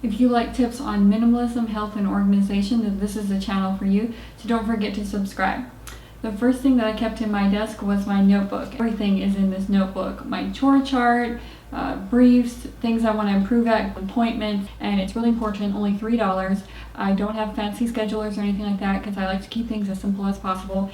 If you like tips on minimalism, health, and organization, then this is the channel for you, so don't forget to subscribe. The first thing that I kept in my desk was my notebook. Everything is in this notebook. My chore chart, briefs, things I want to improve at, appointments, and it's really important, only $3. I don't have fancy schedulers or anything like that because I like to keep things as simple as possible.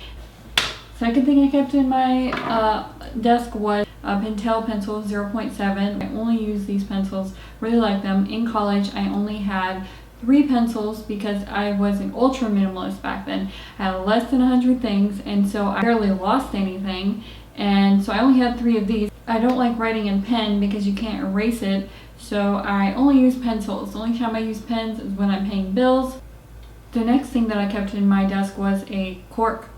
Second thing I kept in my desk was a Pentel Pencil 0.7. I only use these pencils, really like them. In college, I only had 3 pencils because I was an ultra minimalist back then. I had less than 100 things, and so I barely lost anything, and so I only had 3 of these. I don't like writing in pen because you can't erase it, so I only use pencils. The only time I use pens is when I'm paying bills. The next thing that I kept in my desk was a Cork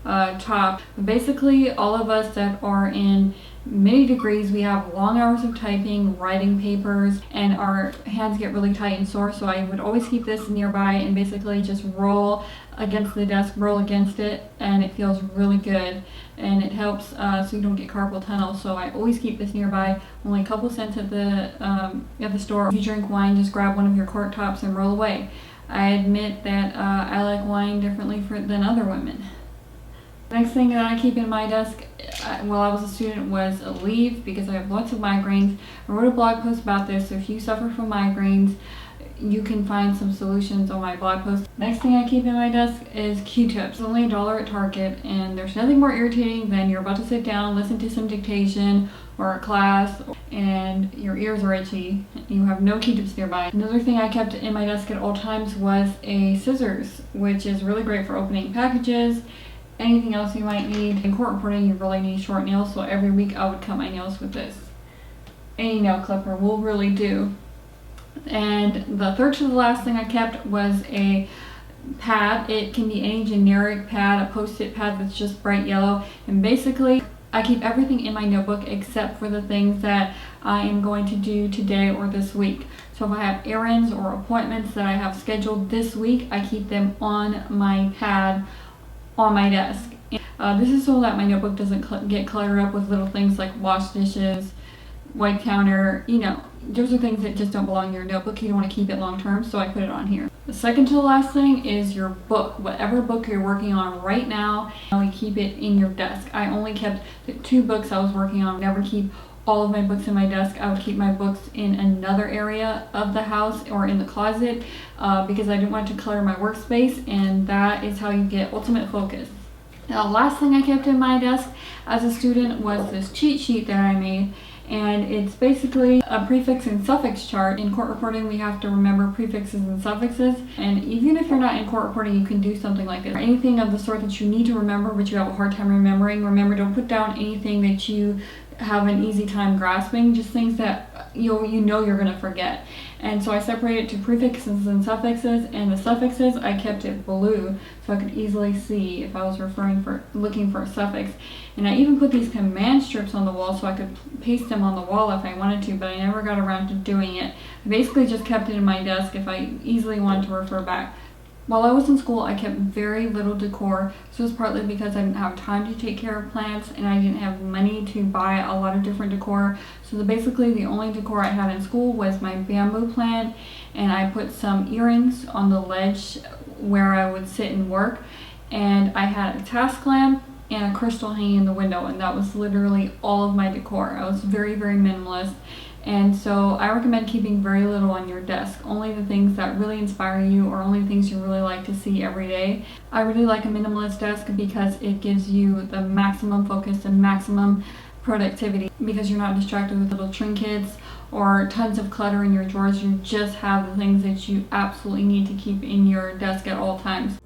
top. Basically, all of us that are in many degrees, we have long hours of typing, writing papers, and our hands get really tight and sore, so I would always keep this nearby and basically just roll against the desk, roll against it, and it feels really good, and it helps so you don't get carpal tunnel. So I always keep this nearby. Only a couple cents at the store. If you drink wine, just grab one of your Cork tops and roll away. I admit that I like wine differently than other women. Next thing that I keep in my desk while I was a student was a leave, because I have lots of migraines. I wrote a blog post about this, so if you suffer from migraines, you can find some solutions on my blog post. Next thing I keep in my desk is Q-tips. It's only $1 at Target, and there's nothing more irritating than you're about to sit down, listen to some dictation or a class, and your ears are itchy. You have no Q-tips nearby. Another thing I kept in my desk at all times was a scissors, which is really great for opening packages. Anything else you might need. In court reporting, you really need short nails, so every week I would cut my nails with this. Any nail clipper will really do. And the third to the last thing I kept was a pad. It can be any generic pad, a post-it pad that's just bright yellow. And basically, I keep everything in my notebook except for the things that I am going to do today or this week. So if I have errands or appointments that I have scheduled this week, I keep them on my pad on my desk. This is so that my notebook doesn't get cluttered up with little things like wash dishes, white counter, those are things that just don't belong in your notebook. You don't want to keep it long term, so I put it on here. The second to the last thing is your book. Whatever book you're working on right now, you keep it in your desk. I only kept the 2 books I was working on. I never keep all of my books in my desk. I would keep my books in another area of the house or in the closet because I didn't want to clutter my workspace, and that is how you get ultimate focus. Now, the last thing I kept in my desk as a student was this cheat sheet that I made, and it's basically a prefix and suffix chart. In court reporting, we have to remember prefixes and suffixes, and even if you're not in court reporting, you can do something like this. Anything of the sort that you need to remember but you have a hard time remembering, remember, don't put down anything that you have an easy time grasping, just things that you're going to forget. And so I separated it to prefixes and suffixes, and the suffixes I kept it blue so I could easily see if I was looking for a suffix. And I even put these command strips on the wall so I could paste them on the wall if I wanted to, but I never got around to doing it. I basically just kept it in my desk if I easily wanted to refer back. While I was in school, I kept very little decor. This was partly because I didn't have time to take care of plants, and I didn't have money to buy a lot of different decor. So basically the only decor I had in school was my bamboo plant, and I put some earrings on the ledge where I would sit and work, and I had a task lamp and a crystal hanging in the window, and that was literally all of my decor. I was very, very minimalist. And so I recommend keeping very little on your desk, only the things that really inspire you or only the things you really like to see every day. I really like a minimalist desk because it gives you the maximum focus and maximum productivity, because you're not distracted with little trinkets or tons of clutter in your drawers. You just have the things that you absolutely need to keep in your desk at all times.